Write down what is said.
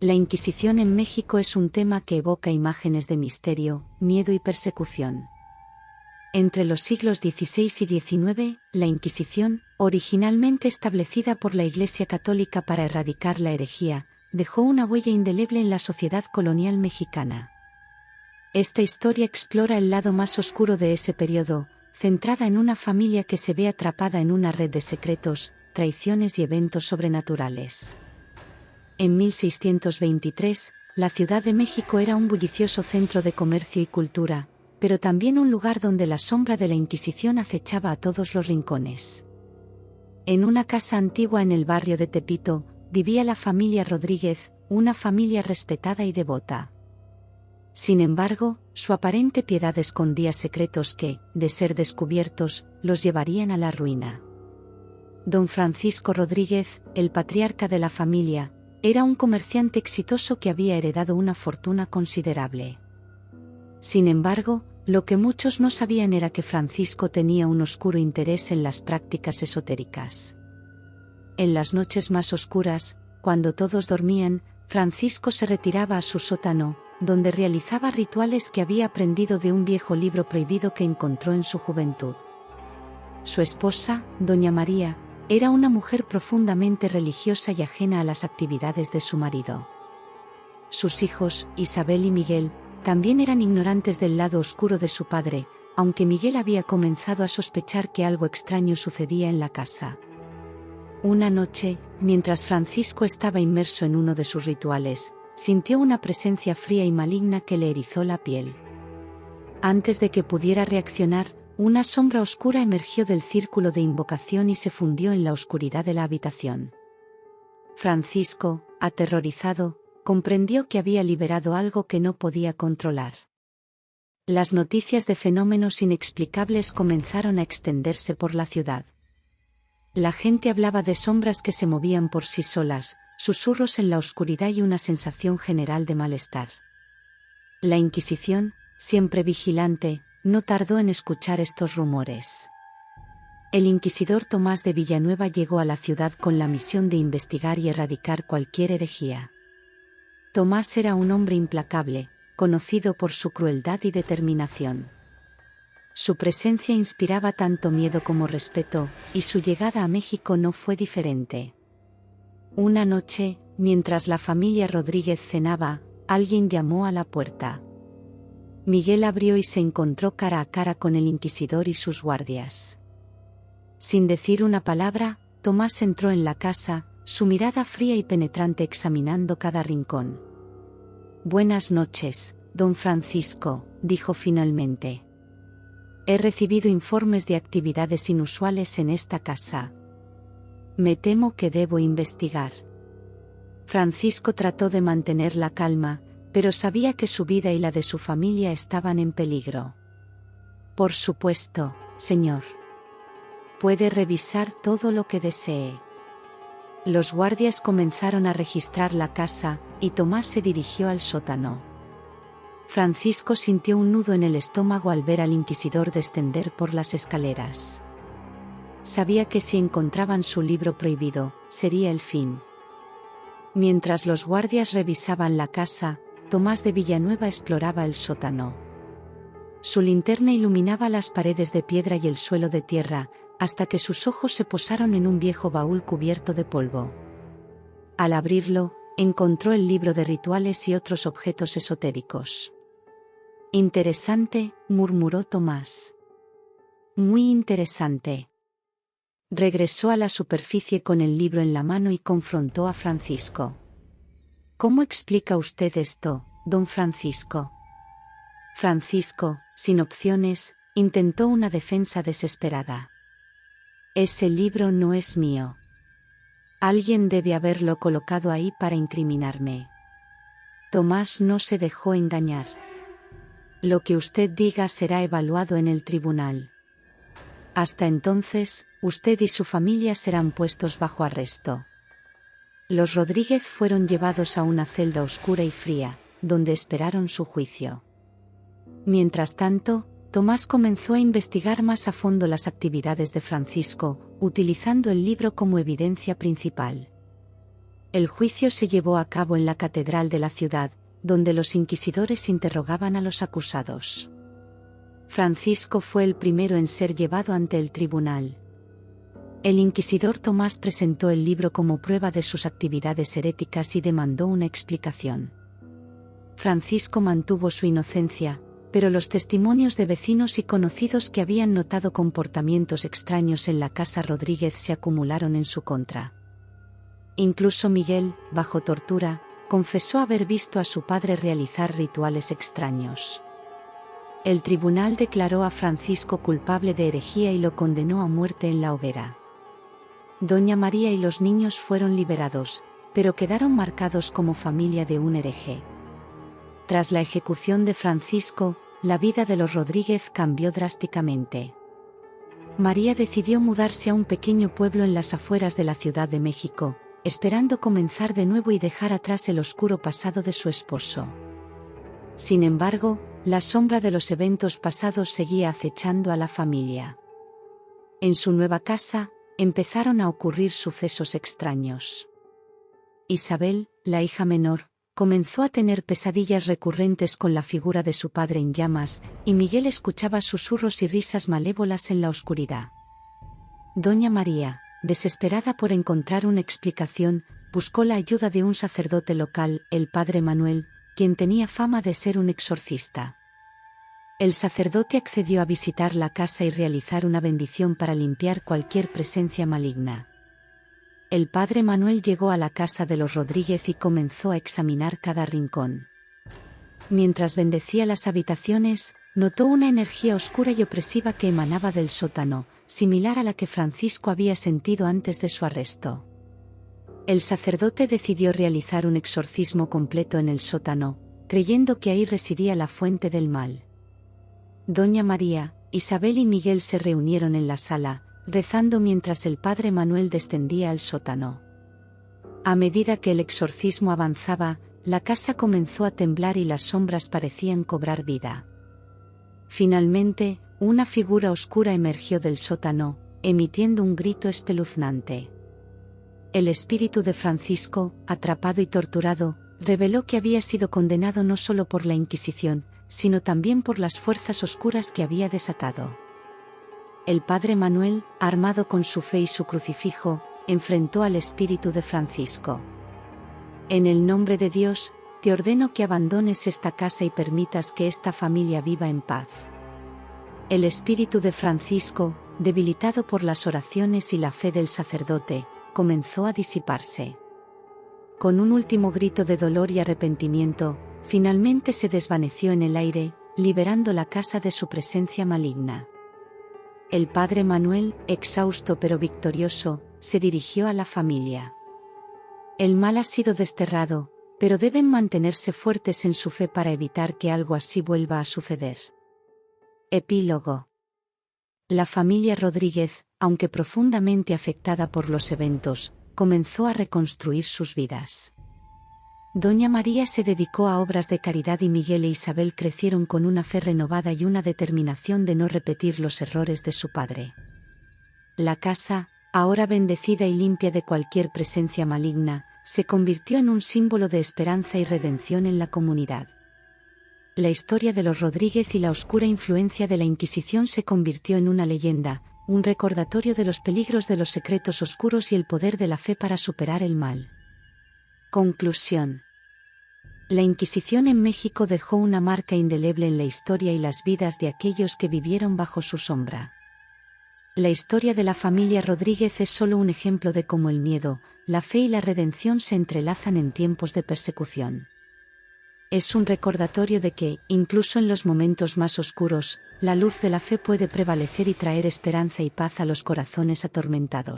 La Inquisición en México es un tema que evoca imágenes de misterio, miedo y persecución. Entre los siglos XVI y XIX, la Inquisición, originalmente establecida por la Iglesia Católica para erradicar la herejía, dejó una huella indeleble en la sociedad colonial mexicana. Esta historia explora el lado más oscuro de ese periodo, centrada en una familia que se ve atrapada en una red de secretos, traiciones y eventos sobrenaturales. En 1623, la Ciudad de México era un bullicioso centro de comercio y cultura, pero también un lugar donde la sombra de la Inquisición acechaba a todos los rincones. En una casa antigua en el barrio de Tepito, vivía la familia Rodríguez, una familia respetada y devota. Sin embargo, su aparente piedad escondía secretos que, de ser descubiertos, los llevarían a la ruina. Don Francisco Rodríguez, el patriarca de la familia, era un comerciante exitoso que había heredado una fortuna considerable. Sin embargo, lo que muchos no sabían era que Francisco tenía un oscuro interés en las prácticas esotéricas. En las noches más oscuras, cuando todos dormían, Francisco se retiraba a su sótano, donde realizaba rituales que había aprendido de un viejo libro prohibido que encontró en su juventud. Su esposa, doña María, era una mujer profundamente religiosa y ajena a las actividades de su marido. Sus hijos, Isabel y Miguel, también eran ignorantes del lado oscuro de su padre, aunque Miguel había comenzado a sospechar que algo extraño sucedía en la casa. Una noche, mientras Francisco estaba inmerso en uno de sus rituales, sintió una presencia fría y maligna que le erizó la piel. Antes de que pudiera reaccionar, una sombra oscura emergió del círculo de invocación y se fundió en la oscuridad de la habitación. Francisco, aterrorizado, comprendió que había liberado algo que no podía controlar. Las noticias de fenómenos inexplicables comenzaron a extenderse por la ciudad. La gente hablaba de sombras que se movían por sí solas, susurros en la oscuridad y una sensación general de malestar. La Inquisición, siempre vigilante, no tardó en escuchar estos rumores. El inquisidor Tomás de Villanueva llegó a la ciudad con la misión de investigar y erradicar cualquier herejía. Tomás era un hombre implacable, conocido por su crueldad y determinación. Su presencia inspiraba tanto miedo como respeto, y su llegada a México no fue diferente. Una noche, mientras la familia Rodríguez cenaba, alguien llamó a la puerta. Miguel abrió y se encontró cara a cara con el inquisidor y sus guardias. Sin decir una palabra, Tomás entró en la casa, su mirada fría y penetrante examinando cada rincón. «Buenas noches, don Francisco», dijo finalmente. «He recibido informes de actividades inusuales en esta casa. Me temo que debo investigar». Francisco trató de mantener la calma, pero sabía que su vida y la de su familia estaban en peligro. «Por supuesto, señor. Puede revisar todo lo que desee». Los guardias comenzaron a registrar la casa, y Tomás se dirigió al sótano. Francisco sintió un nudo en el estómago al ver al inquisidor descender por las escaleras. Sabía que si encontraban su libro prohibido, sería el fin. Mientras los guardias revisaban la casa, Tomás de Villanueva exploraba el sótano. Su linterna iluminaba las paredes de piedra y el suelo de tierra, hasta que sus ojos se posaron en un viejo baúl cubierto de polvo. Al abrirlo, encontró el libro de rituales y otros objetos esotéricos. «Interesante», murmuró Tomás. «Muy interesante». Regresó a la superficie con el libro en la mano y confrontó a Francisco. «¿Cómo explica usted esto, don Francisco?» Francisco, sin opciones, intentó una defensa desesperada. «Ese libro no es mío. Alguien debe haberlo colocado ahí para incriminarme». Tomás no se dejó engañar. «Lo que usted diga será evaluado en el tribunal. Hasta entonces, usted y su familia serán puestos bajo arresto». Los Rodríguez fueron llevados a una celda oscura y fría, donde esperaron su juicio. Mientras tanto, Tomás comenzó a investigar más a fondo las actividades de Francisco, utilizando el libro como evidencia principal. El juicio se llevó a cabo en la catedral de la ciudad, donde los inquisidores interrogaban a los acusados. Francisco fue el primero en ser llevado ante el tribunal. El inquisidor Tomás presentó el libro como prueba de sus actividades heréticas y demandó una explicación. Francisco mantuvo su inocencia, pero los testimonios de vecinos y conocidos que habían notado comportamientos extraños en la casa Rodríguez se acumularon en su contra. Incluso Miguel, bajo tortura, confesó haber visto a su padre realizar rituales extraños. El tribunal declaró a Francisco culpable de herejía y lo condenó a muerte en la hoguera. Doña María y los niños fueron liberados, pero quedaron marcados como familia de un hereje. Tras la ejecución de Francisco, la vida de los Rodríguez cambió drásticamente. María decidió mudarse a un pequeño pueblo en las afueras de la Ciudad de México, esperando comenzar de nuevo y dejar atrás el oscuro pasado de su esposo. Sin embargo, la sombra de los eventos pasados seguía acechando a la familia. En su nueva casa, empezaron a ocurrir sucesos extraños. Isabel, la hija menor, comenzó a tener pesadillas recurrentes con la figura de su padre en llamas, y Miguel escuchaba susurros y risas malévolas en la oscuridad. Doña María, desesperada por encontrar una explicación, buscó la ayuda de un sacerdote local, el padre Manuel, quien tenía fama de ser un exorcista. El sacerdote accedió a visitar la casa y realizar una bendición para limpiar cualquier presencia maligna. El padre Manuel llegó a la casa de los Rodríguez y comenzó a examinar cada rincón. Mientras bendecía las habitaciones, notó una energía oscura y opresiva que emanaba del sótano, similar a la que Francisco había sentido antes de su arresto. El sacerdote decidió realizar un exorcismo completo en el sótano, creyendo que ahí residía la fuente del mal. Doña María, Isabel y Miguel se reunieron en la sala, rezando mientras el padre Manuel descendía al sótano. A medida que el exorcismo avanzaba, la casa comenzó a temblar y las sombras parecían cobrar vida. Finalmente, una figura oscura emergió del sótano, emitiendo un grito espeluznante. El espíritu de Francisco, atrapado y torturado, reveló que había sido condenado no solo por la Inquisición, sino también por las fuerzas oscuras que había desatado. El padre Manuel, armado con su fe y su crucifijo, enfrentó al espíritu de Francisco. En el nombre de Dios, te ordeno que abandones esta casa y permitas que esta familia viva en paz. El espíritu de Francisco, debilitado por las oraciones y la fe del sacerdote, comenzó a disiparse. Con un último grito de dolor y arrepentimiento, finalmente se desvaneció en el aire, liberando la casa de su presencia maligna. El padre Manuel, exhausto pero victorioso, se dirigió a la familia. El mal ha sido desterrado, pero deben mantenerse fuertes en su fe para evitar que algo así vuelva a suceder. Epílogo. La familia Rodríguez, aunque profundamente afectada por los eventos, comenzó a reconstruir sus vidas. Doña María se dedicó a obras de caridad y Miguel e Isabel crecieron con una fe renovada y una determinación de no repetir los errores de su padre. La casa, ahora bendecida y limpia de cualquier presencia maligna, se convirtió en un símbolo de esperanza y redención en la comunidad. La historia de los Rodríguez y la oscura influencia de la Inquisición se convirtió en una leyenda, un recordatorio de los peligros de los secretos oscuros y el poder de la fe para superar el mal. Conclusión. La Inquisición en México dejó una marca indeleble en la historia y las vidas de aquellos que vivieron bajo su sombra. La historia de la familia Rodríguez es solo un ejemplo de cómo el miedo, la fe y la redención se entrelazan en tiempos de persecución. Es un recordatorio de que, incluso en los momentos más oscuros, la luz de la fe puede prevalecer y traer esperanza y paz a los corazones atormentados.